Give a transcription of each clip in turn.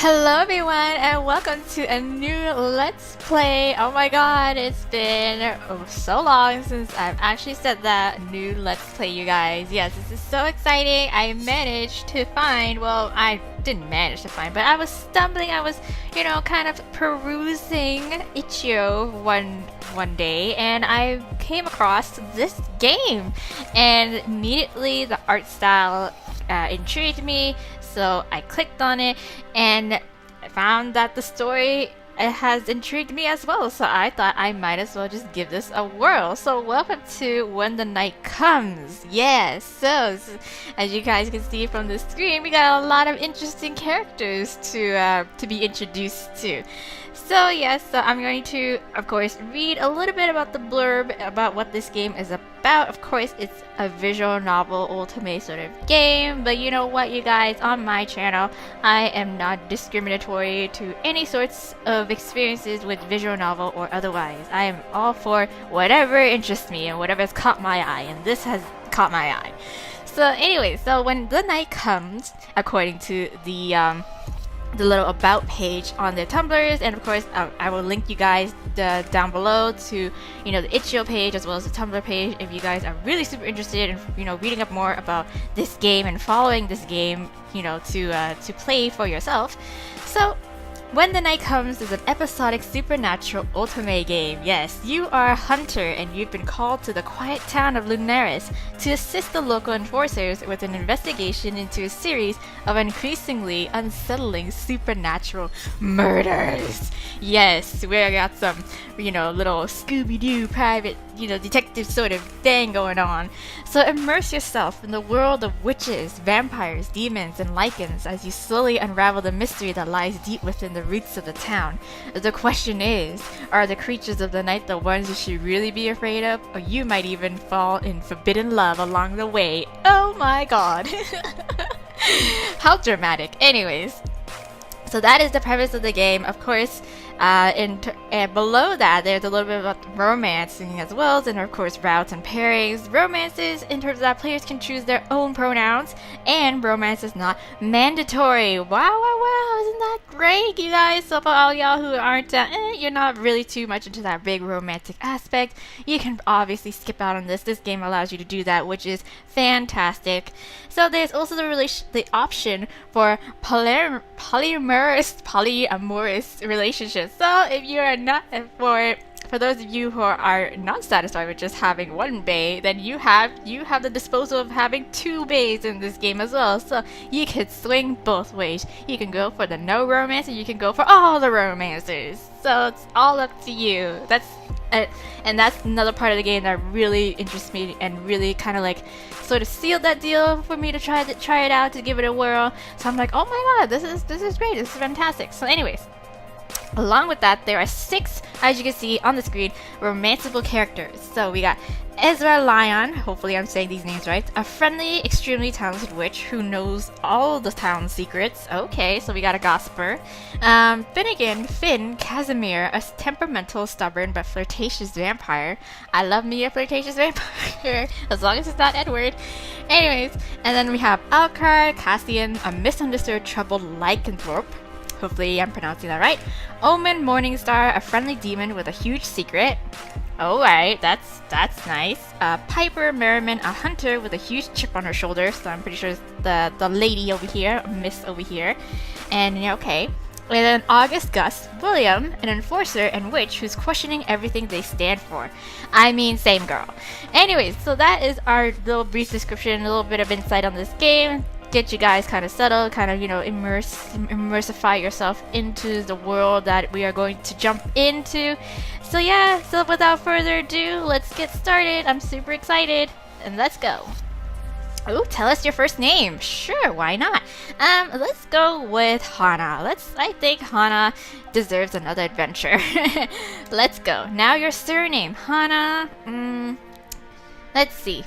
Hello everyone and welcome to a new Let's Play. Oh my god, it's been so long since I've actually said that new Let's Play, you guys. Yes, this is so exciting. I managed to find, well, I didn't manage to find, but I was stumbling, I was, kind of perusing itch.io one day and I came across this game and immediately the art style intrigued me. So I clicked on it and I found that the story has intrigued me as well. So I thought I might as well just give this a whirl. So welcome to When the Night Comes. Yes, so as you guys can see from the screen, we got a lot of interesting characters to be introduced to. So yes, so I'm going to, of course, read a little bit about the blurb about what this game is about. Of course, it's a visual novel ultimate sort of game, but you know what, you guys, on my channel, I am not discriminatory to any sorts of experiences with visual novel or otherwise. I am all for whatever interests me and whatever has caught my eye, and this has caught my eye. So anyway, so when the night comes, according to the little about page on their Tumblrs, and of course I will link you guys down below to the itch.io page as well as the Tumblr page if you guys are really super interested in reading up more about this game and following this game to play for yourself. So When the Night Comes is an episodic supernatural ultimate game. Yes, you are a hunter and you've been called to the quiet town of Lunaris to assist the local enforcers with an investigation into a series of increasingly unsettling supernatural murders. Yes, we got some, little Scooby-Doo private, detective sort of thing going on. So immerse yourself in the world of witches, vampires, demons, and lichens as you slowly unravel the mystery that lies deep within the roots of the town. The question is, are the creatures of the night the ones you should really be afraid of? Or you might even fall in forbidden love along the way. Oh my god. How dramatic. Anyways, so that is the premise of the game. Of course, and below that, there's a little bit about romancing as well, and of course routes and pairings. Romances, in terms of that, players can choose their own pronouns, and romance is not mandatory. Wow, isn't that great, you guys? So for all y'all who aren't, you're not really too much into that big romantic aspect, you can obviously skip out on this. This game allows you to do that, which is fantastic. So there's also the option for polyamorous relationships. So if you are not, for those of you who are not satisfied with just having one bae, then you have the disposal of having two baes in this game as well. So you could swing both ways. You can go for the no romance, and you can go for all the romances. So it's all up to you. And that's another part of the game that really interests me and really kind of sort of sealed that deal for me to try it out, to give it a whirl. So I'm like, oh my god, this is great, this is fantastic. So anyways, along with that, there are 6, as you can see on the screen, romanceable characters. So we got Ezra Lion, hopefully I'm saying these names right, a friendly, extremely talented witch who knows all the town's secrets. Okay, so we got a gossiper. Finnegan, Finn, Casimir, a temperamental, stubborn, but flirtatious vampire. I love me a flirtatious vampire, as long as it's not Edward. Anyways, and then we have Al-Kerr, Cassian, a misunderstood, troubled lycanthrope. Hopefully I'm pronouncing that right. Omen Morningstar, a friendly demon with a huge secret. Alright, that's nice. Piper Merriman, a hunter with a huge chip on her shoulder. So I'm pretty sure it's the lady over here, miss over here. And okay. And then August Gus, William, an enforcer and witch who's questioning everything they stand for. I mean, same girl. Anyways, so that is our little brief description, a little bit of insight on this game. Get you guys kind of settled, kind of, immersify yourself into the world that we are going to jump into. So yeah, so without further ado, let's get started. I'm super excited, and let's go. Oh, tell us your first name. Sure, why not? Let's go with Hana. I think Hana deserves another adventure. Let's go. Now your surname, Hana. Let's see.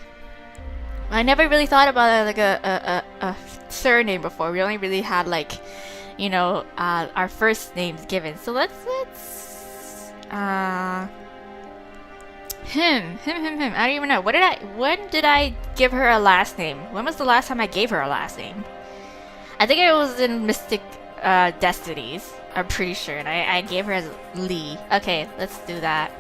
I never really thought about a surname before. We only really had our first names given. So let's I don't even know. When did I give her a last name? When was the last time I gave her a last name? I think it was in Mystic destinies. I'm pretty sure, and I gave her as Lee. Okay, let's do that.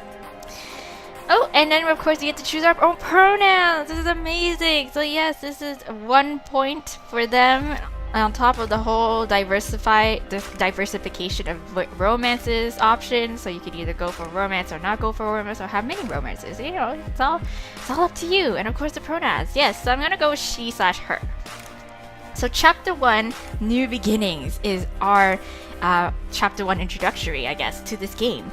Oh, and then of course we get to choose our own pronouns. This is amazing. So yes, this is 1 point for them on top of the whole diversification of romances options. So you could either go for romance or not go for romance or have many romances. You know, it's all up to you. And of course the pronouns. Yes, so I'm gonna go with she/her. So chapter 1, New Beginnings, is our chapter 1 introductory, I guess, to this game.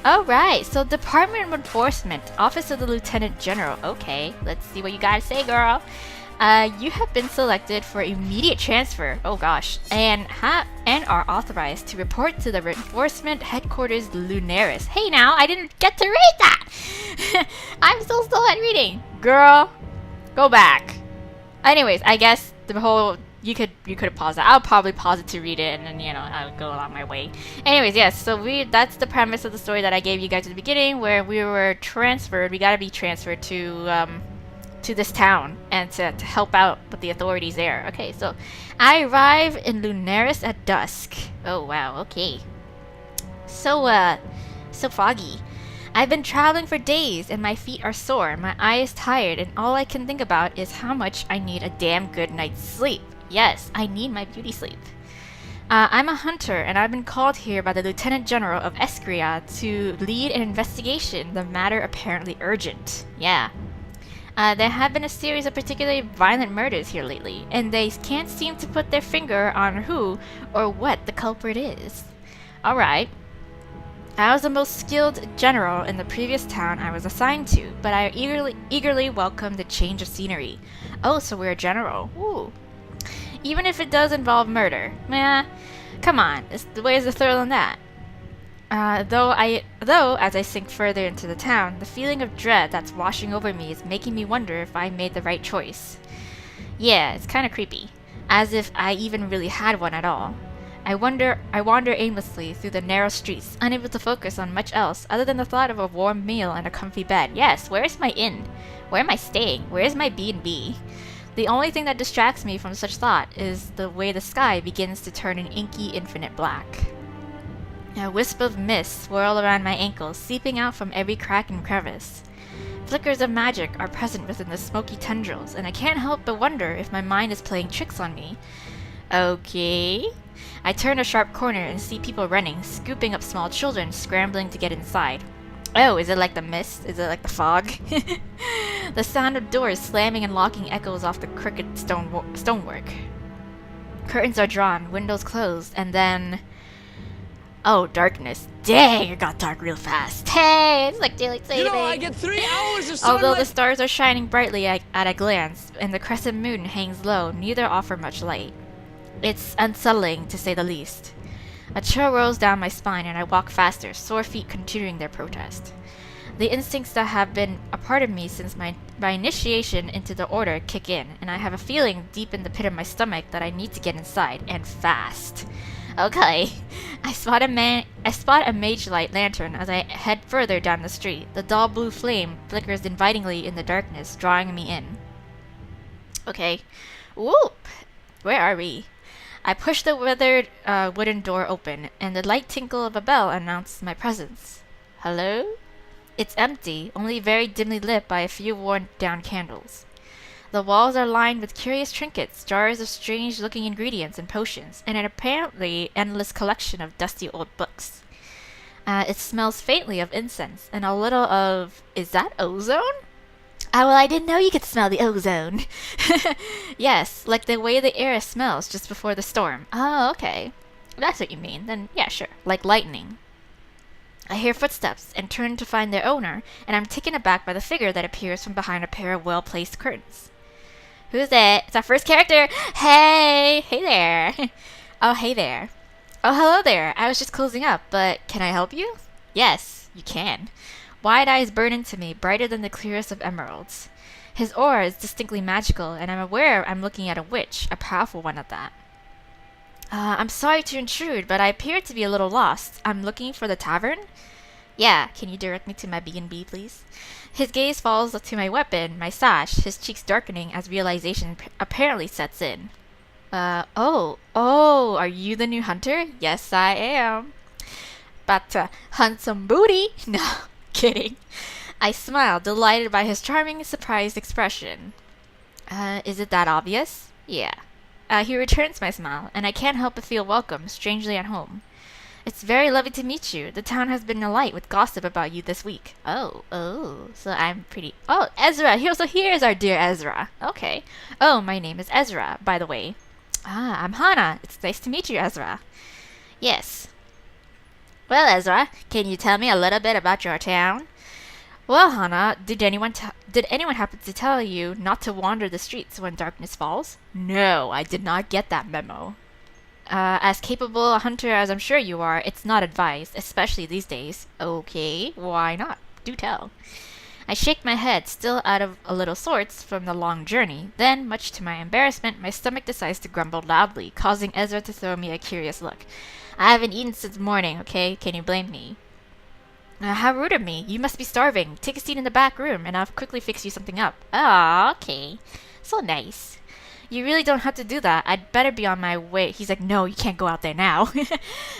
Alright, so Department of Enforcement, Office of the Lieutenant General. Okay, let's see what you gotta say, girl. You have been selected for immediate transfer, oh gosh, and are authorized to report to the Enforcement Headquarters Lunaris. Hey now, I didn't get to read that! I'm still at reading. Girl, go back. Anyways, I guess the whole... You could have paused that. I'll probably pause it to read it, and then, you know, I'll go along my way. Anyways, yes, so that's the premise of the story that I gave you guys at the beginning, where we were transferred. We gotta be transferred to this town and to help out with the authorities there. Okay, so I arrive in Lunaris at dusk. Oh wow, okay. So foggy. I've been traveling for days and my feet are sore, my eye is tired, and all I can think about is how much I need a damn good night's sleep. Yes, I need my beauty sleep. I'm a hunter, and I've been called here by the Lieutenant General of Ezra to lead an investigation, the matter apparently urgent. Yeah. There have been a series of particularly violent murders here lately, and they can't seem to put their finger on who or what the culprit is. Alright. I was the most skilled general in the previous town I was assigned to, but I eagerly welcomed the change of scenery. Oh, so we're a general. Ooh. Even if it does involve murder. Meh, come on, where's the thrill in that? Though as I sink further into the town, the feeling of dread that's washing over me is making me wonder if I made the right choice. Yeah, it's kinda creepy. As if I even really had one at all. I wander aimlessly through the narrow streets, unable to focus on much else other than the thought of a warm meal and a comfy bed. Yes, where is my inn? Where am I staying? Where is my B&B? The only thing that distracts me from such thought is the way the sky begins to turn an inky, infinite black. A wisp of mist swirl around my ankles, seeping out from every crack and crevice. Flickers of magic are present within the smoky tendrils, and I can't help but wonder if my mind is playing tricks on me. Okay. I turn a sharp corner and see people running, scooping up small children, scrambling to get inside. Oh, is it like the mist? Is it like the fog? The sound of doors slamming and locking echoes off the crooked stonework. Curtains are drawn, windows closed, and then... Oh, darkness. Dang, it got dark real fast. Hey, it's like daylight saving. You know, I get 3 hours of sunlight. Although the stars are shining brightly at a glance, and the crescent moon hangs low, neither offer much light. It's unsettling, to say the least. A chill rolls down my spine and I walk faster, sore feet continuing their protest. The instincts that have been a part of me since my initiation into the order kick in, and I have a feeling deep in the pit of my stomach that I need to get inside, and fast. Okay. I spot a mage light lantern as I head further down the street. The dull blue flame flickers invitingly in the darkness, drawing me in. Okay. Whoop! Where are we? I push the weathered wooden door open, and the light tinkle of a bell announces my presence. Hello? It's empty, only very dimly lit by a few worn-down candles. The walls are lined with curious trinkets, jars of strange-looking ingredients and potions, and an apparently endless collection of dusty old books. It smells faintly of incense, and a little of... Is that ozone? Ah, well, I didn't know you could smell the ozone. Yes, like the way the air smells just before the storm. Oh, okay. That's what you mean. Then, yeah, sure. Like lightning. I hear footsteps and turn to find their owner, and I'm taken aback by the figure that appears from behind a pair of well-placed curtains. Who's it? It's our first character! Hey! Hey there! Oh, hey there. Oh, hello there. I was just closing up, but can I help you? Yes, you can. Wide eyes burn into me, brighter than the clearest of emeralds. His aura is distinctly magical, and I'm aware I'm looking at a witch, a powerful one at that. I'm sorry to intrude, but I appear to be a little lost. I'm looking for the tavern? Yeah, can you direct me to my B&B, please? His gaze falls to my weapon, my sash, his cheeks darkening as realization apparently sets in. Oh, are you the new hunter? Yes, I am. About to hunt some booty? No, kidding. I smiled, delighted by his charming, surprised expression. Is it that obvious? Yeah. He returns my smile, and I can't help but feel welcome, strangely at home. It's very lovely to meet you. The town has been alight with gossip about you this week. Oh, so I'm pretty... Oh, Ezra! Here's our dear Ezra. Okay. Oh, my name is Ezra, by the way. Ah, I'm Hana. It's nice to meet you, Ezra. Yes. Well, Ezra, can you tell me a little bit about your town? Well, Hana, did anyone happen to tell you not to wander the streets when darkness falls? No, I did not get that memo. As capable a hunter as I'm sure you are, it's not advised, especially these days. Okay, why not? Do tell. I shake my head, still out of a little sorts from the long journey. Then, much to my embarrassment, my stomach decides to grumble loudly, causing Ezra to throw me a curious look. I haven't eaten since morning, okay? Can you blame me? How rude of me. You must be starving. Take a seat in the back room, and I'll quickly fix you something up. Ah, okay. So nice. You really don't have to do that. I'd better be on my way. He's like, no, you can't go out there now.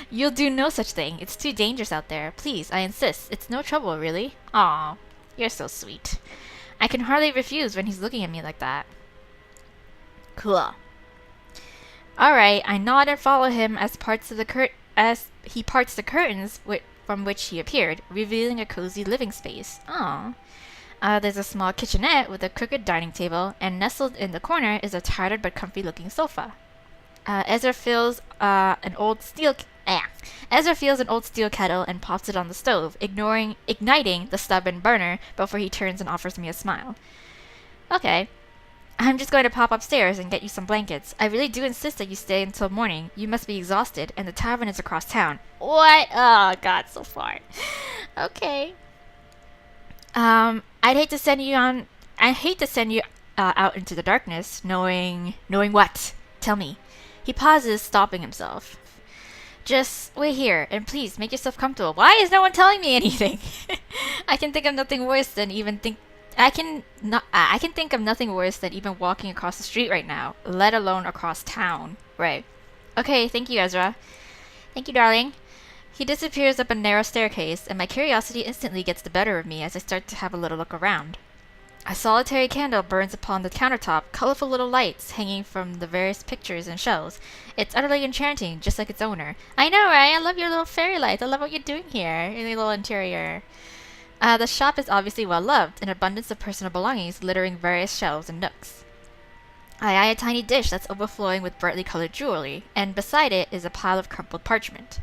You'll do no such thing. It's too dangerous out there. Please, I insist. It's no trouble, really. Aw, you're so sweet. I can hardly refuse when he's looking at me like that. Cool. Alright, I nod and follow him as he parts the curtains from which he appeared, revealing a cozy living space. Aw. There's a small kitchenette with a crooked dining table, and nestled in the corner is a tattered but comfy-looking sofa. Ezra feels an old steel kettle and pops it on the stove, igniting the stubborn burner before he turns and offers me a smile. Okay. I'm just going to pop upstairs and get you some blankets. I really do insist that you stay until morning. You must be exhausted, and the tavern is across town. What? Oh, God, so far. Okay. I'd hate to send you out into the darkness, knowing what? Tell me. He pauses, stopping himself. Just wait here, and please make yourself comfortable. Why is no one telling me anything? I can think of nothing worse than even walking across the street right now, let alone across town. Right. Okay, thank you, Ezra. Thank you, darling. He disappears up a narrow staircase, and my curiosity instantly gets the better of me as I start to have a little look around. A solitary candle burns upon the countertop, colorful little lights hanging from the various pictures and shelves. It's utterly enchanting, just like its owner. I know, right? I love your little fairy lights. I love what you're doing here in the little interior. The shop is obviously well loved, an abundance of personal belongings littering various shelves and nooks. I eye a tiny dish that's overflowing with brightly colored jewelry, and beside it is a pile of crumpled parchment.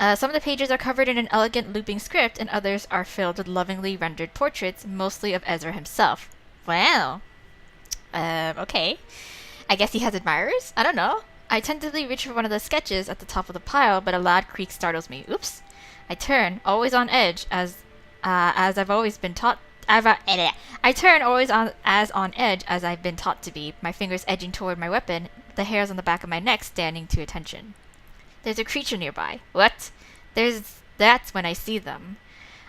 Some of the pages are covered in an elegant looping script, and others are filled with lovingly rendered portraits, mostly of Ezra himself. Wow. Okay. I guess he has admirers? I don't know. I tentatively reach for one of the sketches at the top of the pile, but a loud creak startles me. Oops. I turn, always on edge, as I've always been taught. I turn always on edge as I've been taught to be, my fingers edging toward my weapon, the hairs on the back of my neck standing to attention. There's a creature nearby. What? That's when I see them.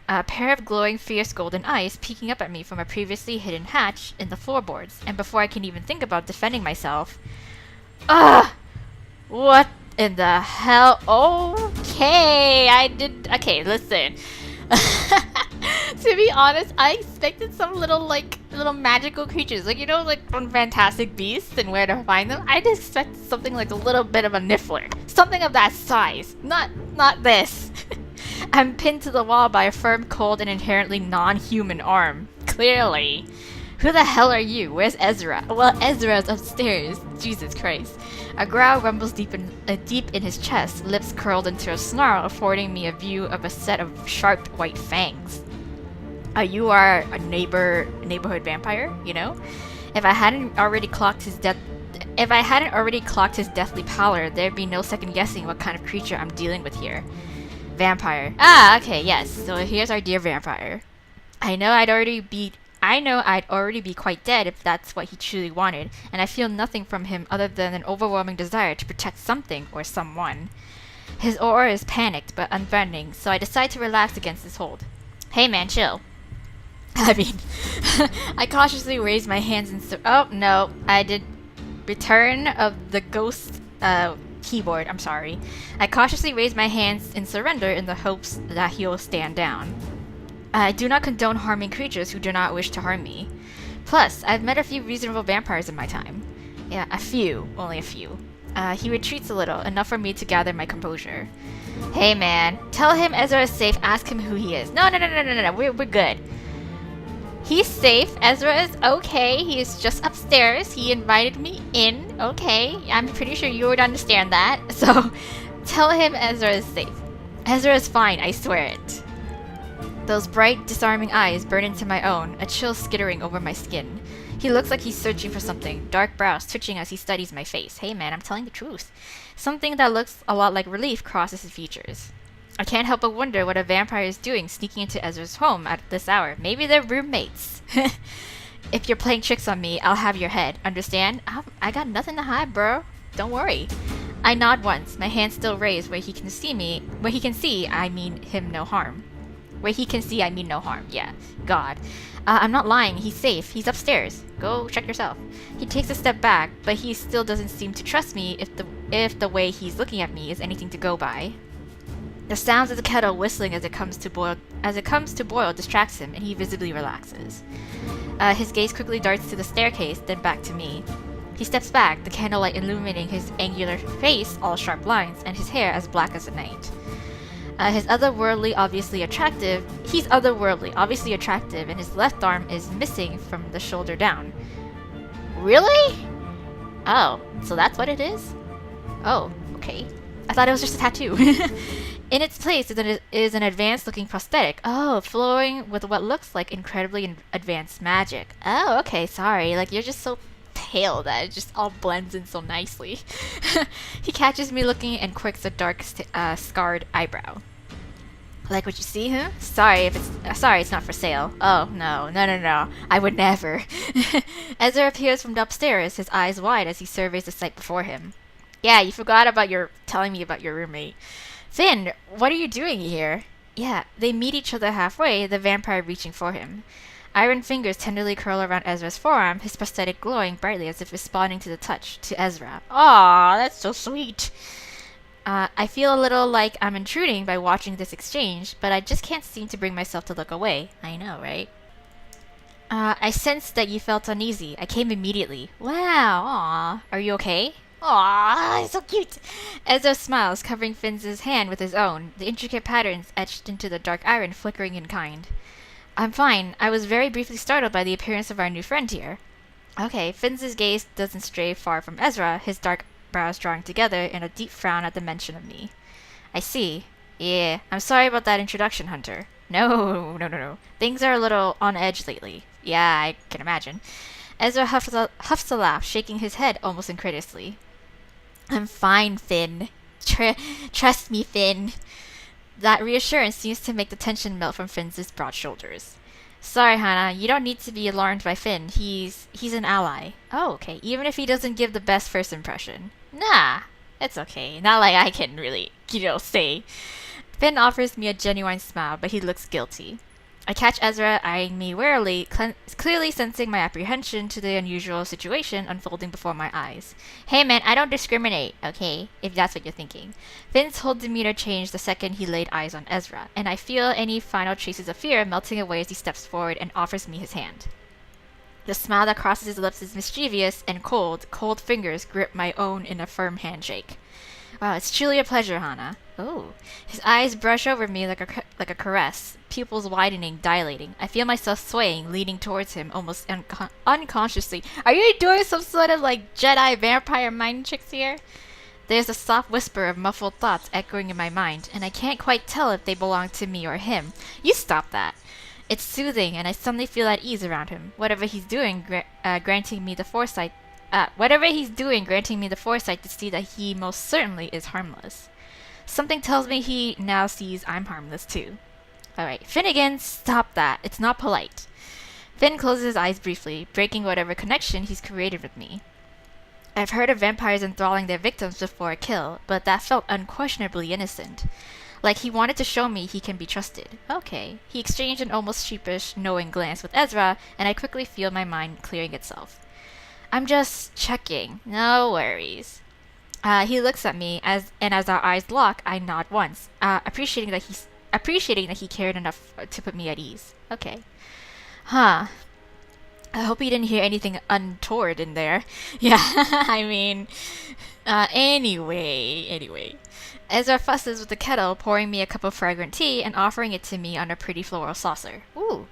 A pair of glowing, fierce golden eyes peeking up at me from a previously hidden hatch in the floorboards, and before I can even think about defending myself... Ugh! What in the hell? Okay, listen. To be honest, I expected some little magical creatures, like from Fantastic Beasts and Where to Find Them. I just expected something like a little bit of a niffler, something of that size. Not this. I'm pinned to the wall by a firm, cold, and inherently non-human arm. Clearly. Who the hell are you? Where's Ezra? Well, Ezra's upstairs. Jesus Christ. A growl rumbles deep in his chest, lips curled into a snarl, affording me a view of a set of sharp white fangs. You are a neighborhood vampire, you know? If I hadn't already clocked his deathly pallor, there'd be no second guessing what kind of creature I'm dealing with here. Vampire. Ah, okay, yes. So here's our dear vampire. I know I'd already be quite dead if that's what he truly wanted, and I feel nothing from him other than an overwhelming desire to protect something or someone. His aura is panicked but unthreatening, so I decide to relax against his hold. Hey man, chill. I cautiously raise my hands and oh no, I did Return of the ghost keyboard, I'm sorry. I cautiously raise my hands in surrender in the hopes that he'll stand down. I do not condone harming creatures who do not wish to harm me. Plus, I've met a few reasonable vampires in my time. Yeah, a few. Only a few. He retreats a little, enough for me to gather my composure. Hey man, tell him Ezra is safe, ask him who he is. No, we're good. He's safe, Ezra is okay, he is just upstairs, he invited me in, okay, I'm pretty sure you would understand that, so tell him Ezra is safe. Ezra is fine, I swear it. Those bright, disarming eyes burn into my own, a chill skittering over my skin. He looks like he's searching for something, dark brows twitching as he studies my face. Hey man, I'm telling the truth. Something that looks a lot like relief crosses his features. I can't help but wonder what a vampire is doing sneaking into Ezra's home at this hour. Maybe they're roommates. If you're playing tricks on me, I'll have your head. Understand? I got nothing to hide, bro. Don't worry. I nod once, my hand still raised where he can see me. Where he can see, I mean him no harm. Where he can see, I mean no harm. Yeah. God. I'm not lying. He's safe. He's upstairs. Go check yourself. He takes a step back, but he still doesn't seem to trust me if the way he's looking at me is anything to go by. The sounds of the kettle whistling as it comes to boil distracts him, and he visibly relaxes. His gaze quickly darts to the staircase, then back to me. He steps back, the candlelight illuminating his angular face, all sharp lines, and his hair as black as the night. He's otherworldly, obviously attractive, and his left arm is missing from the shoulder down. Really? Oh, so that's what it is? Oh, okay. I thought it was just a tattoo. In its place is an advanced-looking prosthetic. Oh, flowing with what looks like incredibly advanced magic. Oh, okay, sorry. Like, you're just so pale that it just all blends in so nicely. He catches me looking and quirks a dark, scarred eyebrow. Like what you see, huh? Sorry, it's not for sale. Oh, no. I would never. Ezra appears from upstairs, his eyes wide as he surveys the sight before him. Yeah, you forgot about telling me about your roommate. Finn, what are you doing here? Yeah, they meet each other halfway, the vampire reaching for him. Iron fingers tenderly curl around Ezra's forearm, his prosthetic glowing brightly as if responding to the touch, to Ezra. Aw, that's so sweet. I feel a little like I'm intruding by watching this exchange, but I just can't seem to bring myself to look away. I know, right? I sensed that you felt uneasy. I came immediately. Wow, aw. Are you okay? Aw, so cute! Ezra smiles, covering Finn's hand with his own, the intricate patterns etched into the dark iron flickering in kind. I'm fine. I was very briefly startled by the appearance of our new friend here. Okay, Finn's gaze doesn't stray far from Ezra, his dark brows drawing together in a deep frown at the mention of me. I see. Yeah, I'm sorry about that introduction, Hunter. No. Things are a little on edge lately. Yeah, I can imagine. Ezra huffs a laugh, shaking his head almost incredulously. I'm fine, Finn. Trust me, Finn. That reassurance seems to make the tension melt from Finn's broad shoulders. Sorry, Hannah, you don't need to be alarmed by Finn. He's an ally. Oh, okay. Even if he doesn't give the best first impression. Nah, it's okay. Not like I can really, say. Finn offers me a genuine smile, but he looks guilty. I catch Ezra eyeing me warily, clearly sensing my apprehension to the unusual situation unfolding before my eyes. Hey man, I don't discriminate, okay? If that's what you're thinking. Finn's whole demeanor changed the second he laid eyes on Ezra, and I feel any final traces of fear melting away as he steps forward and offers me his hand. The smile that crosses his lips is mischievous and cold fingers grip my own in a firm handshake. Wow, it's truly a pleasure, Hannah. Oh. His eyes brush over me like a caress, pupils widening, dilating. I feel myself swaying, leaning towards him, almost unconsciously. Are you doing some sort of like Jedi vampire mind tricks here? There's a soft whisper of muffled thoughts echoing in my mind, and I can't quite tell if they belong to me or him. You stop that. It's soothing, and I suddenly feel at ease around him. Whatever he's doing, granting me the foresight to see that he most certainly is harmless. Something tells me he now sees I'm harmless too. Alright, Finnegan, stop that. It's not polite. Finn closes his eyes briefly, breaking whatever connection he's created with me. I've heard of vampires enthralling their victims before a kill, but that felt unquestionably innocent. Like he wanted to show me he can be trusted. Okay. He exchanged an almost sheepish, knowing glance with Ezra, and I quickly feel my mind clearing itself. I'm just checking. No worries. He looks at me as our eyes lock, I nod once, appreciating that he cared enough to put me at ease. Okay. Huh. I hope you didn't hear anything untoward in there. Yeah, I mean, anyway. Ezra fusses with the kettle, pouring me a cup of fragrant tea and offering it to me on a pretty floral saucer. Ooh.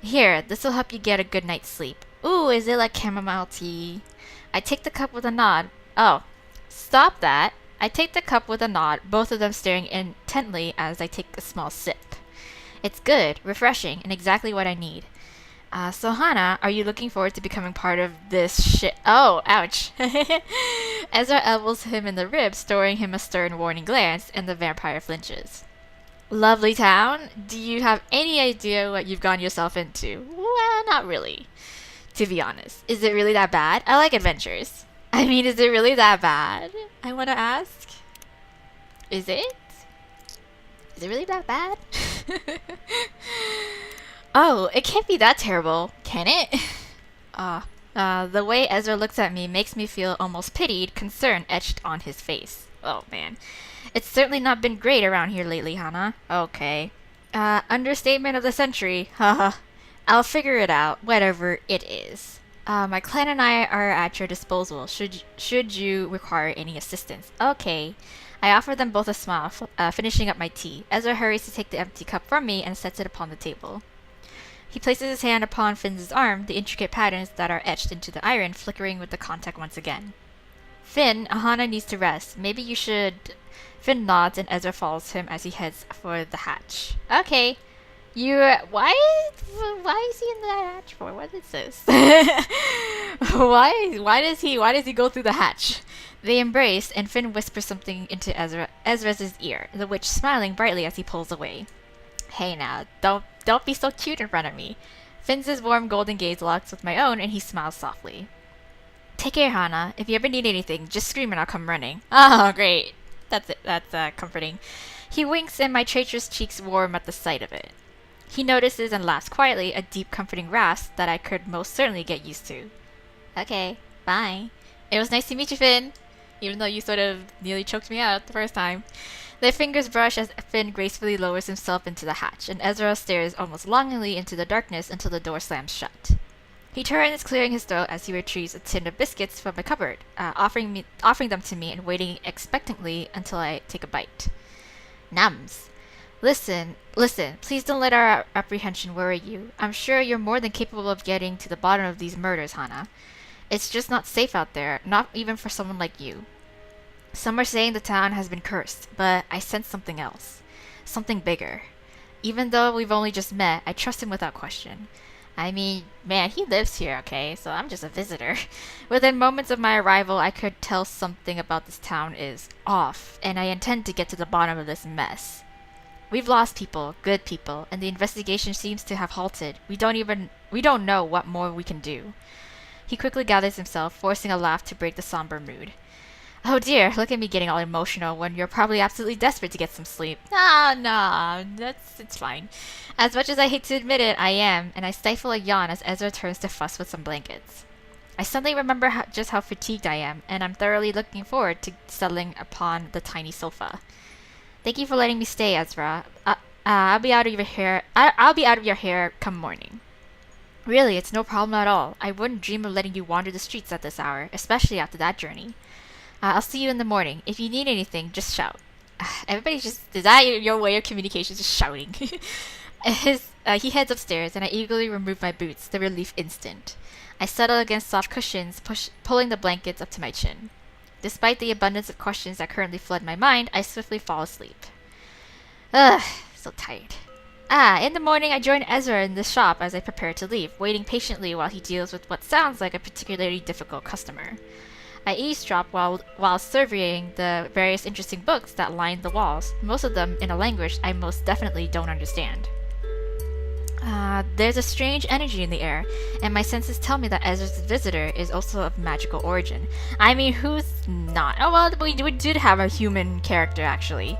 Here, this'll help you get a good night's sleep. Ooh, is it like chamomile tea? I take the cup with a nod. Oh, stop that. I take the cup with a nod, both of them staring intently as I take a small sip. It's good, refreshing, and exactly what I need. So Hana, are you looking forward to becoming part of this shit? Oh, ouch. Ezra elbows him in the ribs, throwing him a stern warning glance, and the vampire flinches. Lovely town? Do you have any idea what you've gotten yourself into? Well, not really, to be honest. Is it really that bad? I like adventures. I mean, is it really that bad? I want to ask. Is it? Is it really that bad? Oh, it can't be that terrible, can it? The way Ezra looks at me makes me feel almost pitied, concern etched on his face. Oh, man. It's certainly not been great around here lately, Hana. Okay. Understatement of the century. Haha. I'll figure it out, whatever it is. My clan and I are at your disposal, should you require any assistance. Okay. I offer them both a smile, finishing up my tea. Ezra hurries to take the empty cup from me and sets it upon the table. He places his hand upon Finn's arm, the intricate patterns that are etched into the iron flickering with the contact once again. Finn, Ahana needs to rest. Maybe you should... Finn nods and Ezra follows him as he heads for the hatch. Okay. Why is he in the hatch for? What is this? Why does he go through the hatch? They embrace, and Finn whispers something into Ezra's ear, the witch smiling brightly as he pulls away. Hey now, don't be so cute in front of me. Finn's warm golden gaze locks with my own, and he smiles softly. Take care, Hana. If you ever need anything, just scream and I'll come running. Oh, great. That's it. That's comforting. He winks, and my traitorous cheeks warm at the sight of it. He notices and laughs quietly, a deep, comforting rasp that I could most certainly get used to. Okay, bye. It was nice to meet you, Finn. Even though you sort of nearly choked me out the first time. Their fingers brush as Finn gracefully lowers himself into the hatch, and Ezra stares almost longingly into the darkness until the door slams shut. He turns, clearing his throat as he retrieves a tin of biscuits from the cupboard, offering them to me and waiting expectantly until I take a bite. Nums. Listen, please don't let our apprehension worry you. I'm sure you're more than capable of getting to the bottom of these murders, Hana. It's just not safe out there, not even for someone like you. Some are saying the town has been cursed, but I sense something else. Something bigger. Even though we've only just met, I trust him without question. I mean, man, he lives here, okay, so I'm just a visitor. Within moments of my arrival, I could tell something about this town is off, and I intend to get to the bottom of this mess. We've lost people, good people, and the investigation seems to have halted. We don't know what more we can do. He quickly gathers himself, forcing a laugh to break the somber mood. Oh dear, look at me getting all emotional when you're probably absolutely desperate to get some sleep. It's fine. As much as I hate to admit it, I am, and I stifle a yawn as Ezra turns to fuss with some blankets. I suddenly remember just how fatigued I am, and I'm thoroughly looking forward to settling upon the tiny sofa. Thank you for letting me stay, Ezra. I'll be out of your hair. I'll be out of your hair come morning. Really, it's no problem at all. I wouldn't dream of letting you wander the streets at this hour, especially after that journey. I'll see you in the morning. If you need anything, just shout. Is that your way of communication? Just shouting. He heads upstairs, and I eagerly remove my boots, the relief instant. I settle against soft cushions, pulling the blankets up to my chin. Despite the abundance of questions that currently flood my mind, I swiftly fall asleep. So tired. In the morning, I join Ezra in the shop as I prepare to leave, waiting patiently while he deals with what sounds like a particularly difficult customer. I eavesdrop while surveying the various interesting books that line the walls, most of them in a language I most definitely don't understand. There's a strange energy in the air, and my senses tell me that Ezra's visitor is also of magical origin. I mean, who's not? Oh, well, we did have a human character, actually.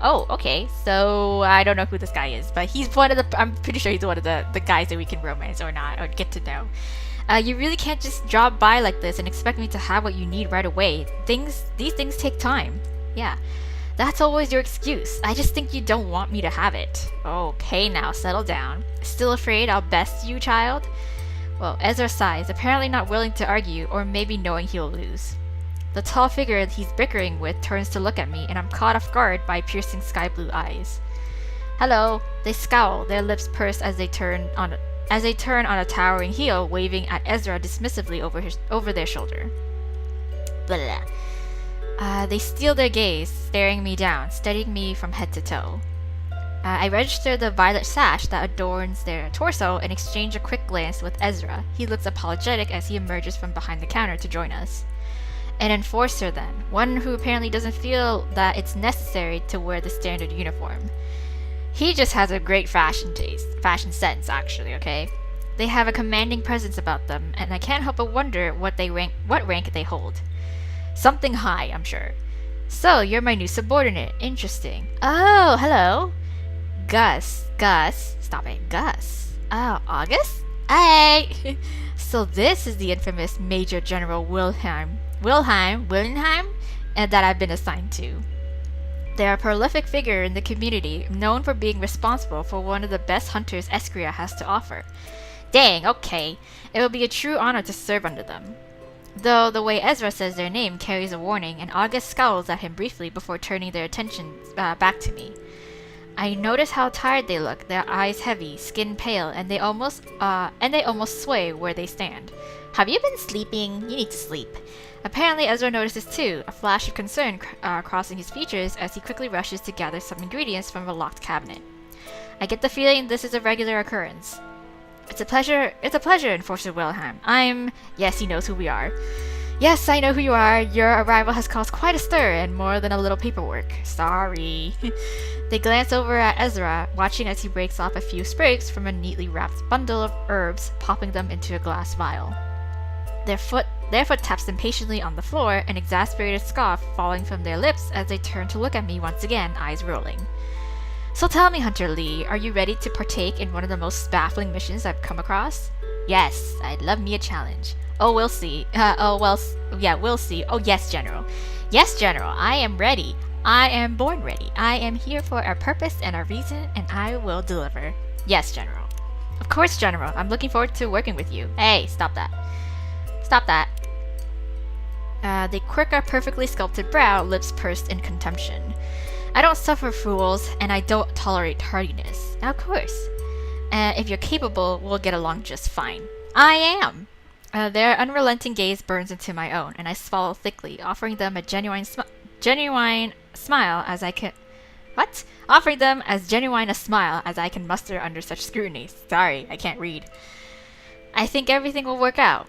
Oh, okay, so I don't know who this guy is, but he's I'm pretty sure he's one of the guys that we can romance or not, or get to know. You really can't just drop by like this and expect me to have what you need right away. These things take time. Yeah, that's always your excuse. I just think you don't want me to have it. Okay, now settle down. Still afraid I'll best you, child? Well, Ezra sighs, apparently not willing to argue, or maybe knowing he'll lose. The tall figure he's bickering with turns to look at me, and I'm caught off guard by piercing sky blue eyes. Hello. They scowl, their lips pursed as they turn on a towering heel, waving at Ezra dismissively over their shoulder. Blah. They steal their gaze, staring me down, studying me from head to toe. I register the violet sash that adorns their torso and exchange a quick glance with Ezra. He looks apologetic as he emerges from behind the counter to join us. An enforcer then, one who apparently doesn't feel that it's necessary to wear the standard uniform. He just has a great fashion sense actually, okay? They have a commanding presence about them, and I can't help but wonder what rank they hold. Something high, I'm sure. So, you're my new subordinate. Interesting. Oh, hello. Gus. Stop it. Gus. Oh, August? Hey! So this is the infamous Major General Wilhelm, and that I've been assigned to. They're a prolific figure in the community, known for being responsible for one of the best hunters Eskria has to offer. Dang, okay. It will be a true honor to serve under them. Though the way Ezra says their name carries a warning, and August scowls at him briefly before turning their attention back to me. I notice how tired they look, their eyes heavy, skin pale, and they almost sway where they stand. Have you been sleeping? You need to sleep. Apparently Ezra notices too, a flash of concern crossing his features as he quickly rushes to gather some ingredients from a locked cabinet. I get the feeling this is a regular occurrence. It's a pleasure, Enforcer Wilhelm. Yes, he knows who we are. Yes, I know who you are. Your arrival has caused quite a stir and more than a little paperwork. Sorry. They glance over at Ezra, watching as he breaks off a few sprigs from a neatly wrapped bundle of herbs, popping them into a glass vial. Their foot taps impatiently on the floor, an exasperated scoff falling from their lips as they turn to look at me once again, eyes rolling. So tell me, Hunter Lee, are you ready to partake in one of the most baffling missions I've come across? Yes, I'd love me a challenge. Oh, we'll see. We'll see. Oh, yes, General. Yes, General, I am ready. I am born ready. I am here for a purpose and a reason, and I will deliver. Yes, General. Of course, General. I'm looking forward to working with you. Hey, stop that. Stop that. They quirk a perfectly sculpted brow, lips pursed in contempt. I don't suffer fools, and I don't tolerate tardiness. Of course. If you're capable, we'll get along just fine. I am! Their unrelenting gaze burns into my own, and I swallow thickly, offering them a genuine smile as I can... What? Offering them as genuine a smile as I can muster under such scrutiny. Sorry, I can't read. I think everything will work out.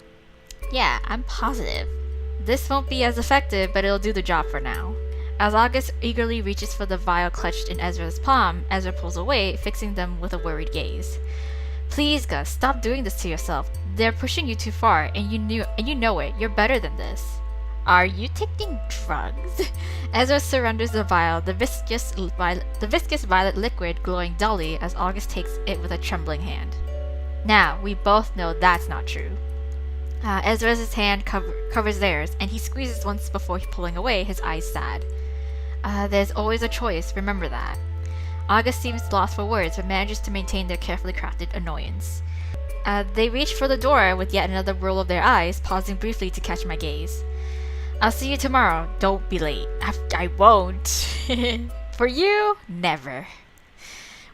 Yeah, I'm positive. This won't be as effective, but it'll do the job for now. As August eagerly reaches for the vial clutched in Ezra's palm, Ezra pulls away, fixing them with a worried gaze. Please, Gus, stop doing this to yourself. They're pushing you too far, and you know it. You're better than this. Are you taking drugs? Ezra surrenders the vial, the viscous violet liquid glowing dully as August takes it with a trembling hand. Now, we both know that's not true. Ezra's hand covers theirs, and he squeezes once before pulling away, his eyes sad. There's always a choice, remember that. August seems lost for words, but manages to maintain their carefully crafted annoyance. They reach for the door with yet another roll of their eyes, pausing briefly to catch my gaze. I'll see you tomorrow. Don't be late. I won't. For you, never.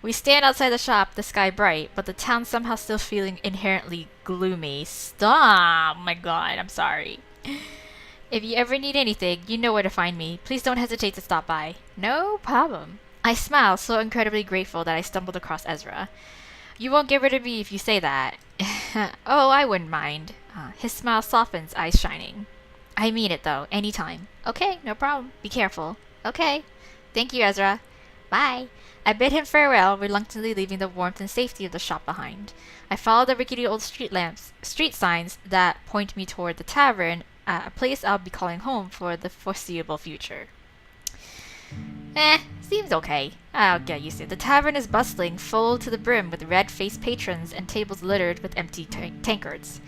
We stand outside the shop, the sky bright, but the town somehow still feeling inherently gloomy. Stop! Oh my god, I'm sorry. If you ever need anything, you know where to find me. Please don't hesitate to stop by. No problem. I smile, so incredibly grateful that I stumbled across Ezra. You won't get rid of me if you say that. Oh, I wouldn't mind. His smile softens, eyes shining. I mean it though, anytime. Okay, no problem. Be careful. Okay. Thank you, Ezra. Bye. I bid him farewell, reluctantly leaving the warmth and safety of the shop behind. I follow the rickety old street signs that point me toward the tavern, a place I'll be calling home for the foreseeable future. Seems okay. I'll get used to it. The tavern is bustling, full to the brim with red-faced patrons and tables littered with empty tankards.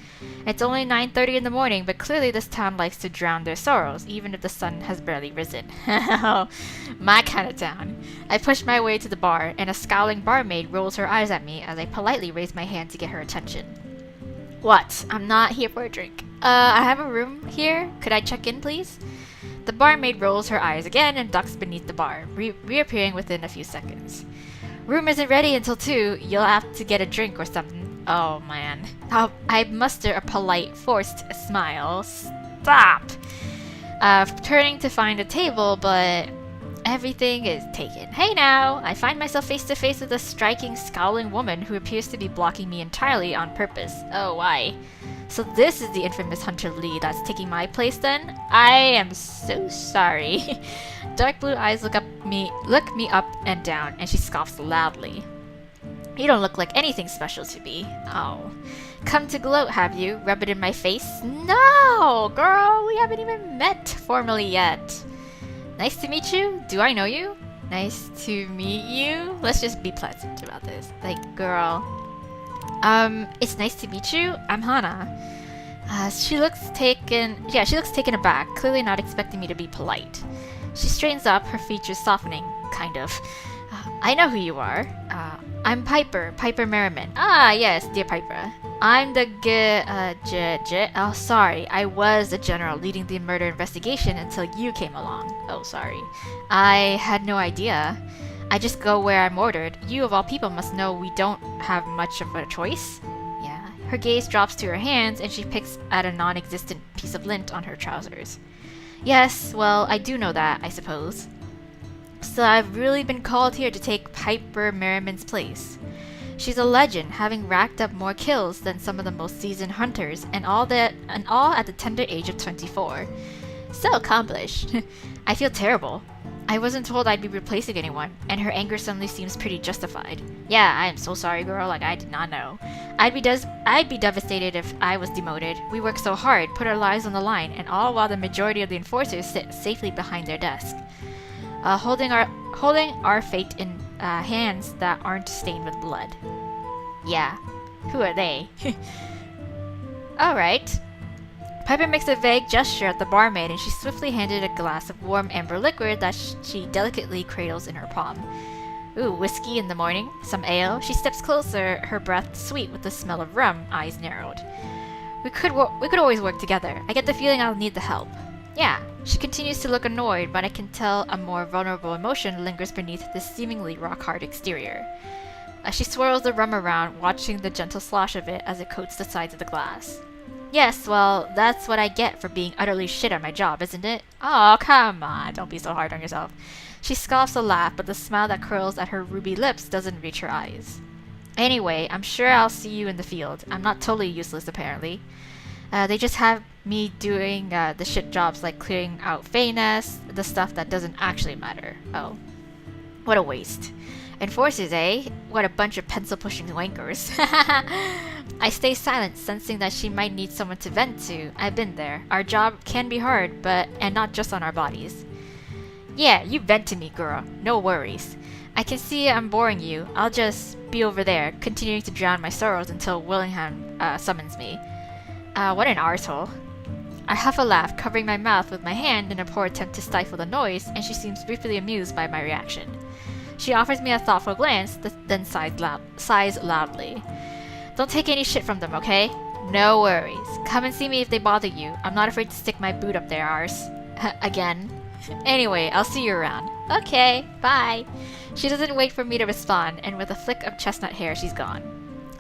It's only 9:30 in the morning, but clearly this town likes to drown their sorrows, even if the sun has barely risen. My kind of town. I push my way to the bar, and a scowling barmaid rolls her eyes at me as I politely raise my hand to get her attention. What? I'm not here for a drink. I have a room here. Could I check in, please? The barmaid rolls her eyes again and ducks beneath the bar, reappearing within a few seconds. Room isn't ready until 2. You'll have to get a drink or something. Oh, man. I muster a polite, forced smile. Stop! Turning to find a table, but everything is taken. Hey now! I find myself face to face with a striking, scowling woman who appears to be blocking me entirely on purpose. Oh, why? So this is the infamous Hunter Lee that's taking my place then? I am so sorry. Dark blue eyes look me up and down, and she scoffs loudly. You don't look like anything special to me. Oh. Come to gloat, have you? Rub it in my face? No! Girl, we haven't even met formally yet. Nice to meet you. Do I know you? Nice to meet you. Let's just be pleasant about this. Like, girl. It's nice to meet you. I'm Hana. She looks taken aback, clearly not expecting me to be polite. She straightens up, her features softening, kind of. I know who you are. I'm Piper Merriman. Ah, yes, dear Piper. I'm the oh, sorry. I was the general leading the murder investigation until you came along. Oh, sorry. I had no idea. I just go where I'm ordered. You, of all people, must know we don't have much of a choice. Yeah. Her gaze drops to her hands, and she picks at a non-existent piece of lint on her trousers. Yes, well, I do know that, I suppose. So I've really been called here to take Piper Merriman's place. She's a legend, having racked up more kills than some of the most seasoned hunters, and all at the tender age of 24. So accomplished. I feel terrible. I wasn't told I'd be replacing anyone, and her anger suddenly seems pretty justified. Yeah, I am so sorry, girl, like I did not know. I'd be devastated if I was demoted. We work so hard, put our lives on the line, and all while the majority of the enforcers sit safely behind their desk. Holding our fate in hands that aren't stained with blood. Yeah, who are they? Alright. Piper makes a vague gesture at the barmaid, and she swiftly handed a glass of warm amber liquid that she delicately cradles in her palm. Ooh, whiskey in the morning? Some ale? She steps closer, her breath sweet with the smell of rum, eyes narrowed. We could always work together. I get the feeling I'll need the help. Yeah. She continues to look annoyed, but I can tell a more vulnerable emotion lingers beneath this seemingly rock-hard exterior. She swirls the rum around, watching the gentle slosh of it as it coats the sides of the glass. Yes, well, that's what I get for being utterly shit at my job, isn't it? Oh, come on, don't be so hard on yourself. She scoffs a laugh, but the smile that curls at her ruby lips doesn't reach her eyes. Anyway, I'm sure I'll see you in the field. I'm not totally useless, apparently. They just have me doing the shit jobs like clearing out Fey nests, the stuff that doesn't actually matter. Oh. What a waste. Enforcers, eh? What a bunch of pencil-pushing wankers. I stay silent, sensing that she might need someone to vent to. I've been there. Our job can be hard, and not just on our bodies. Yeah, you vent to me, girl. No worries. I can see I'm boring you. I'll just be over there, continuing to drown my sorrows until Willingham summons me. What an arsehole. I huff a laugh, covering my mouth with my hand in a poor attempt to stifle the noise, and she seems briefly amused by my reaction. She offers me a thoughtful glance, then sighs loudly. Don't take any shit from them, okay? No worries. Come and see me if they bother you. I'm not afraid to stick my boot up their arse. Again. Anyway, I'll see you around. Okay, bye. She doesn't wait for me to respond, and with a flick of chestnut hair, she's gone.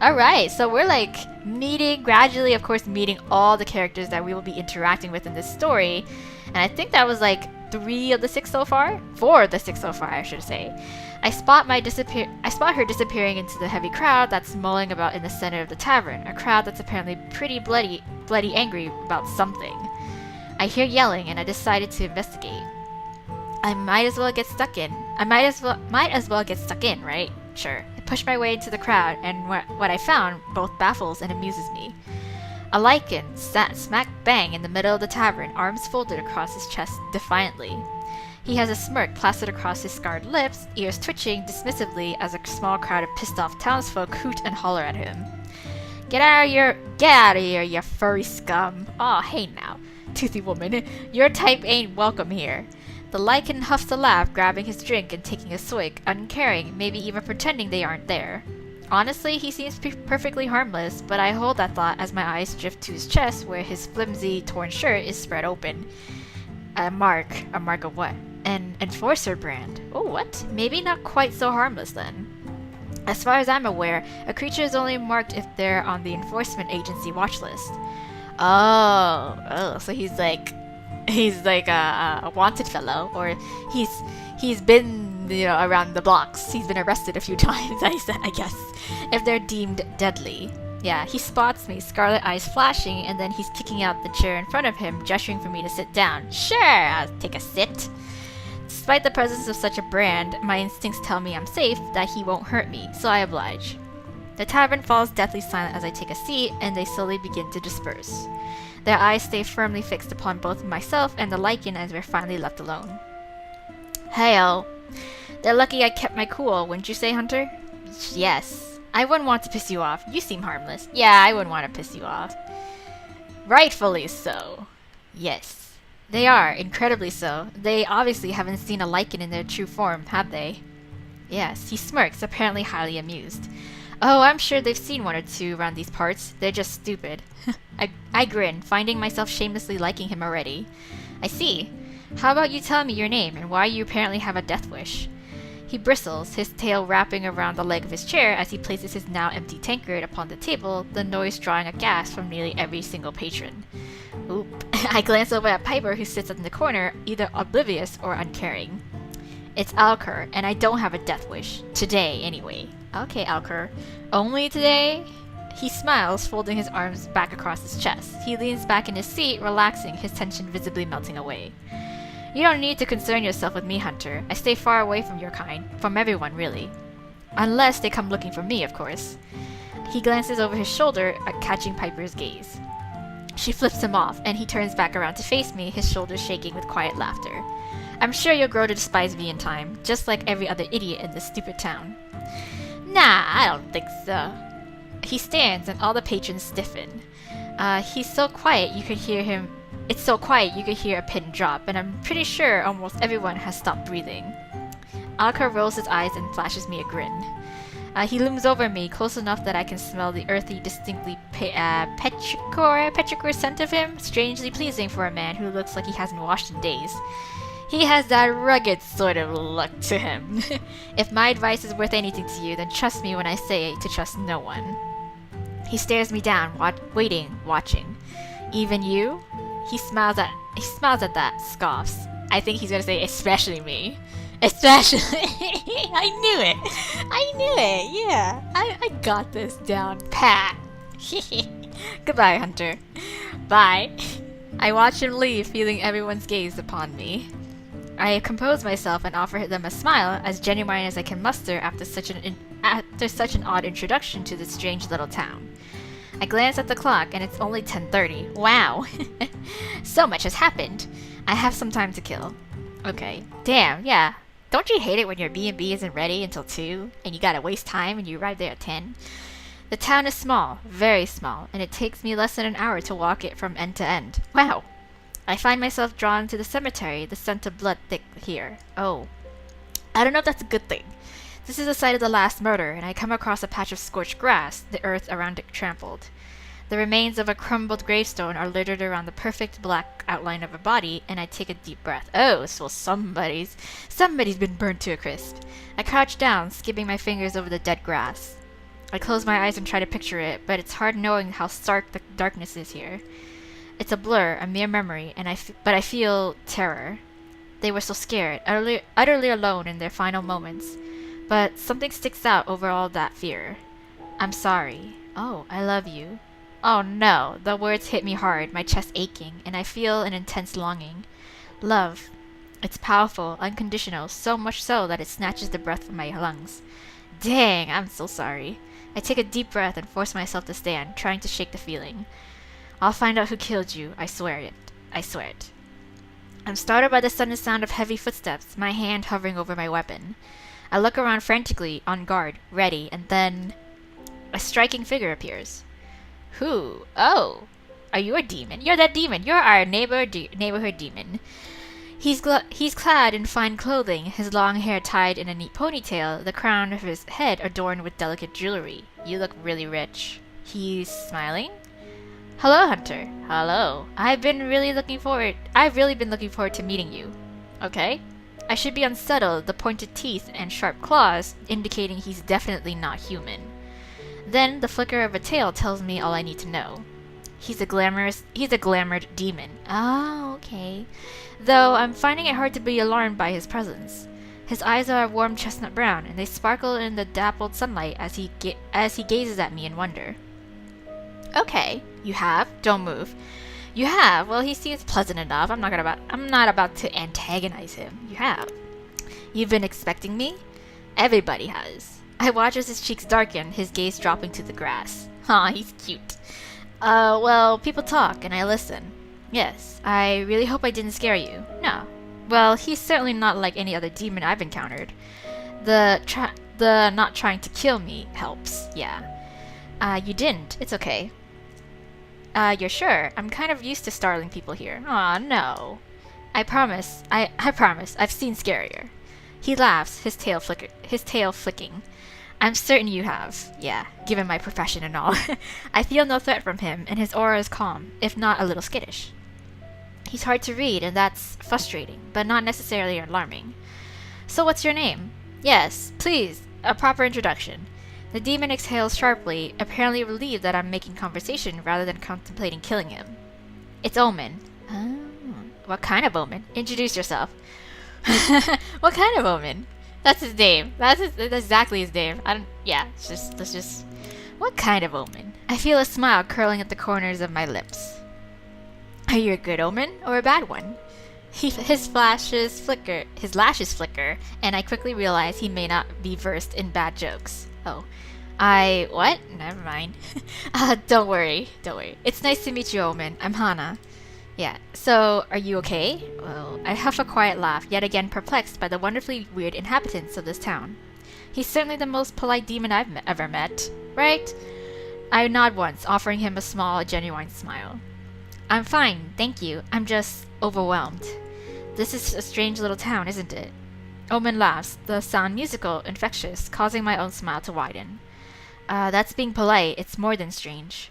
Alright, so we're like gradually, of course, meeting all the characters that we will be interacting with in this story. And I think that was like 3 of the 6 so far? 4 of the 6 so far, I should say. I spot her disappearing into the heavy crowd that's mulling about in the center of the tavern, a crowd that's apparently pretty bloody angry about something. I hear yelling, and I decided to investigate. I might as well get stuck in, right? Sure. I push my way into the crowd, and what I found both baffles and amuses me. A lichen sat smack bang in the middle of the tavern, arms folded across his chest defiantly. He has a smirk plastered across his scarred lips, ears twitching dismissively as a small crowd of pissed-off townsfolk hoot and holler at him. Get out of here, you furry scum. Aw, hey now, toothy woman, your type ain't welcome here. The lichen huffs a laugh, grabbing his drink and taking a swig, uncaring, maybe even pretending they aren't there. Honestly, he seems perfectly harmless, but I hold that thought as my eyes drift to his chest where his flimsy, torn shirt is spread open. A mark of what? An enforcer brand. Oh, what? Maybe not quite so harmless then. As far as I'm aware, a creature is only marked if they're on the enforcement agency watch list. Oh, so he's like a wanted fellow, or he's been, around the blocks. He's been arrested a few times, I guess, if they're deemed deadly. Yeah, he spots me, scarlet eyes flashing, and then he's kicking out the chair in front of him, gesturing for me to sit down. Sure, I'll take a sit. Despite the presence of such a brand, my instincts tell me I'm safe, that he won't hurt me, so I oblige. The tavern falls deathly silent as I take a seat, and they slowly begin to disperse. Their eyes stay firmly fixed upon both myself and the lichen as we're finally left alone. Hey-oh. They're lucky I kept my cool, wouldn't you say, Hunter? Yes. I wouldn't want to piss you off. You seem harmless. Yeah, I wouldn't want to piss you off. Rightfully so. Yes. They are, incredibly so. They obviously haven't seen a lichen in their true form, have they? Yes, he smirks, apparently highly amused. Oh, I'm sure they've seen one or two around these parts. They're just stupid. I grin, finding myself shamelessly liking him already. I see. How about you tell me your name and why you apparently have a death wish? He bristles, his tail wrapping around the leg of his chair as he places his now empty tankard upon the table, the noise drawing a gasp from nearly every single patron. Oop. I glance over at Piper, who sits in the corner, either oblivious or uncaring. It's Al-Kerr, and I don't have a death wish. Today, anyway. Okay, Al-Kerr. Only today? He smiles, folding his arms back across his chest. He leans back in his seat, relaxing, his tension visibly melting away. You don't need to concern yourself with me, Hunter. I stay far away from your kind. From everyone, really. Unless they come looking for me, of course. He glances over his shoulder, catching Piper's gaze. She flips him off, and he turns back around to face me, his shoulders shaking with quiet laughter. I'm sure you'll grow to despise me in time, just like every other idiot in this stupid town. Nah, I don't think so. He stands, and all the patrons stiffen. He's so quiet you could hear him. It's so quiet you could hear a pin drop, and I'm pretty sure almost everyone has stopped breathing. Al-Kerr rolls his eyes and flashes me a grin. He looms over me, close enough that I can smell the earthy, distinctly petrichor scent of him, strangely pleasing for a man who looks like he hasn't washed in days. He has that rugged sort of look to him. If my advice is worth anything to you, then trust me when I say to trust no one. He stares me down, watching. Even you? He smiles at that, scoffs. I think he's gonna say, especially me. Especially. I knew it, yeah. I got this down pat. Goodbye, Hunter. Bye. I watch him leave, feeling everyone's gaze upon me. I compose myself and offer them a smile, as genuine as I can muster after such an odd introduction to this strange little town. I glance at the clock, and it's only 10:30. Wow! So much has happened. I have some time to kill. Okay. Damn, yeah. Don't you hate it when your B&B isn't ready until 2, and you gotta waste time and you arrive there at 10? The town is small, very small, and it takes me less than an hour to walk it from end to end. Wow! I find myself drawn to the cemetery, the scent of blood thick here. Oh. I don't know if that's a good thing. This is the site of the last murder, and I come across a patch of scorched grass, the earth around it trampled. The remains of a crumbled gravestone are littered around the perfect black outline of a body, and I take a deep breath. Oh, so somebody's been burnt to a crisp. I crouch down, skipping my fingers over the dead grass. I close my eyes and try to picture it, but it's hard knowing how stark the darkness is here. It's a blur, a mere memory, but I feel terror. They were so scared, utterly alone in their final moments. But something sticks out over all that fear. I'm sorry. Oh, I love you. Oh no, the words hit me hard, my chest aching, and I feel an intense longing. Love. It's powerful, unconditional, so much so that it snatches the breath from my lungs. Dang, I'm so sorry. I take a deep breath and force myself to stand, trying to shake the feeling. I'll find out who killed you, I swear it. I'm startled by the sudden sound of heavy footsteps, my hand hovering over my weapon. I look around frantically, on guard, ready, and then a striking figure appears. Who? Oh, are you a demon? You're that demon. You're our neighborhood demon. He's clad in fine clothing, his long hair tied in a neat ponytail, the crown of his head adorned with delicate jewelry. You look really rich. He's smiling? Hello, Hunter. Hello. I've really been looking forward to meeting you. Okay. I should be unsettled, the pointed teeth and sharp claws indicating he's definitely not human. Then the flicker of a tail tells me all I need to know. He's a glamoured demon. Oh, okay. Though I'm finding it hard to be alarmed by his presence. His eyes are warm chestnut brown, and they sparkle in the dappled sunlight as he gazes at me in wonder. Okay, you have? Don't move. You have? Well, he seems pleasant enough. I'm not about to antagonize him. You have. You've been expecting me? Everybody has. I watch as his cheeks darken, his gaze dropping to the grass. Aw, he's cute. Well, people talk, and I listen. Yes, I really hope I didn't scare you. No. Well, he's certainly not like any other demon I've encountered. The not trying to kill me helps, yeah. You didn't. It's okay. You're sure? I'm kind of used to startling people here. Aw, no. I promise. I promise. I've seen scarier. He laughs, his tail flicking. I'm certain you have. Yeah, given my profession and all. I feel no threat from him, and his aura is calm, if not a little skittish. He's hard to read, and that's frustrating, but not necessarily alarming. So what's your name? Yes, please, a proper introduction. The demon exhales sharply, apparently relieved that I'm making conversation rather than contemplating killing him. It's Omen. Oh, what kind of Omen? Introduce yourself. What kind of Omen? That's his name. That's exactly his name. Let's just... What kind of Omen? I feel a smile curling at the corners of my lips. Are you a good omen or a bad one? His lashes flicker, and I quickly realize he may not be versed in bad jokes. Oh. What? Never mind. Don't worry. It's nice to meet you, Omen. I'm Hana. Yeah, so, are you okay? Well, I huff a quiet laugh, yet again perplexed by the wonderfully weird inhabitants of this town. He's certainly the most polite demon I've ever met, right? I nod once, offering him a small, genuine smile. I'm fine, thank you. I'm just overwhelmed. This is a strange little town, isn't it? Omen laughs, the sound musical, infectious, causing my own smile to widen. That's being polite. It's more than strange.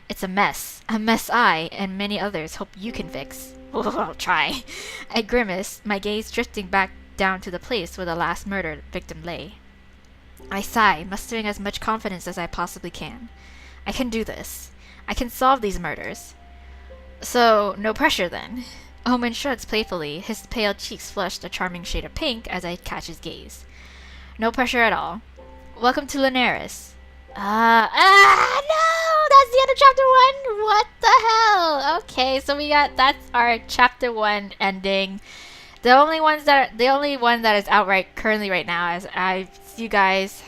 It's a mess I, and many others, hope you can fix. Oh, I'll try. I grimace, my gaze drifting back down to the place where the last murder victim lay. I sigh, mustering as much confidence as I possibly can. I can do this. I can solve these murders. So, no pressure then. Omen shrugs playfully, his pale cheeks flushed a charming shade of pink as I catch his gaze. No pressure at all. Welcome to Lunaris. No! That's the end of chapter 1! What the hell? Okay, so that's our chapter 1 ending. The only one that is outright currently right now, as you guys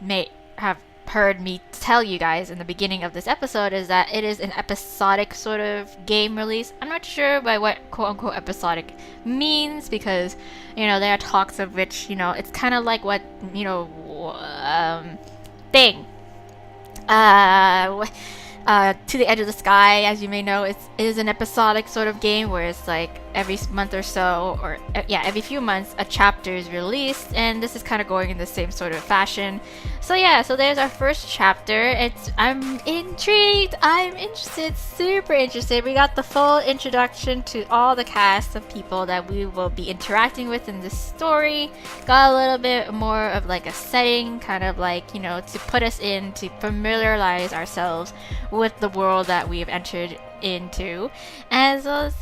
may have heard me tell you guys in the beginning of this episode, is that it is an episodic sort of game release. I'm not sure by what quote-unquote episodic means, because, there are talks of which, it's kind of like what, To the Edge of the Sky, as you may know, it is an episodic sort of game where it's like every month or so, or every few months, a chapter is released, and this is kind of going in the same sort of fashion. So there's our first chapter. I'm intrigued, I'm interested, super interested. We got the full introduction to all the cast of people that we will be interacting with in this story. Got a little bit more of like a setting, kind of like, to put us in, to familiarize ourselves with the world that we've entered into, as well as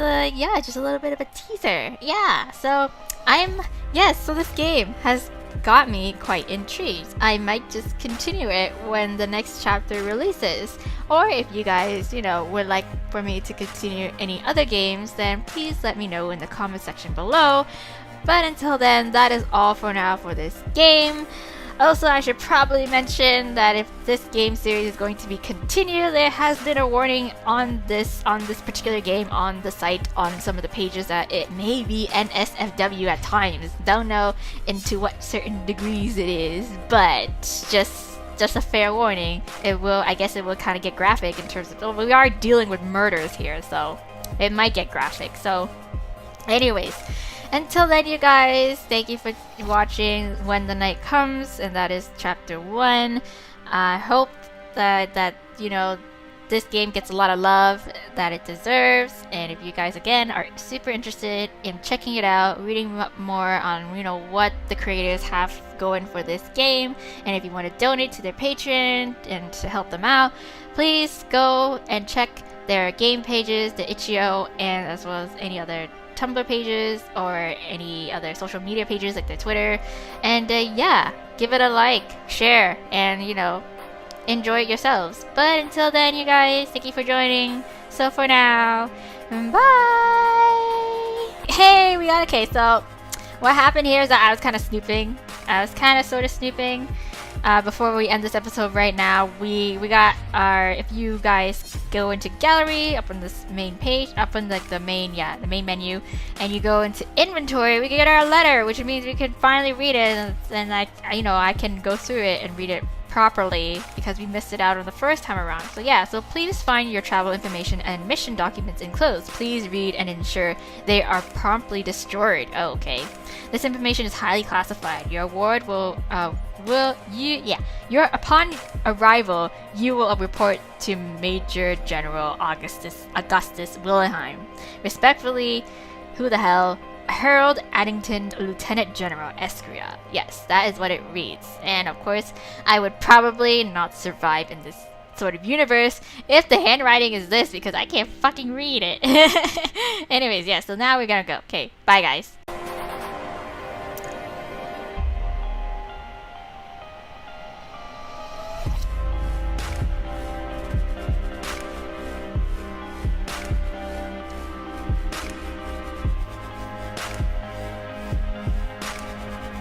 just a little bit of a teaser. So this game has got me quite intrigued. I might just continue it when the next chapter releases, or if you guys would like for me to continue any other games, then please let me know in the comment section below. But until then, that is all for now for this game. Also, I should probably mention that if this game series is going to be continued, there has been a warning on this particular game on the site, on some of the pages, that it may be NSFW at times. Don't know into what certain degrees it is, but just a fair warning. I guess it will kind of get graphic in terms of, we are dealing with murders here, so it might get graphic. So anyways, until then, you guys, thank you for watching When the Night Comes, and that is chapter 1. I hope that you know, this game gets a lot of love that it deserves, and if you guys again are super interested in checking it out, reading more on, you know, what the creators have going for this game, and if you want to donate to their Patreon and to help them out, please go and check their game pages, the itch.io, and as well as any other Tumblr pages or any other social media pages like their Twitter. And yeah, give it a like, share, and you know, enjoy it yourselves. But until then, you guys, thank you for joining. So for now, bye. Hey, okay, so what happened here is that I was kind of snooping. I was kind of sort of snooping. Before we end this episode right now, we got our, if you guys go into gallery up on this main page, up on like the main menu, and you go into inventory, we get our letter, which means we can finally read it, and I can go through it and read it properly because we missed it out on the first time around. So yeah, so please find your travel information and mission documents enclosed. Please read and ensure they are promptly destroyed. Oh, okay. This information is highly classified. Your award upon arrival, you will report to Major General Augustus Wilhelm. Respectfully, who the hell? Harold Addington, Lieutenant General Esquire. Yes, that is what it reads. And of course, I would probably not survive in this sort of universe if the handwriting is this, because I can't fucking read it. Anyways, yeah, so now we're gonna go. Okay, bye guys.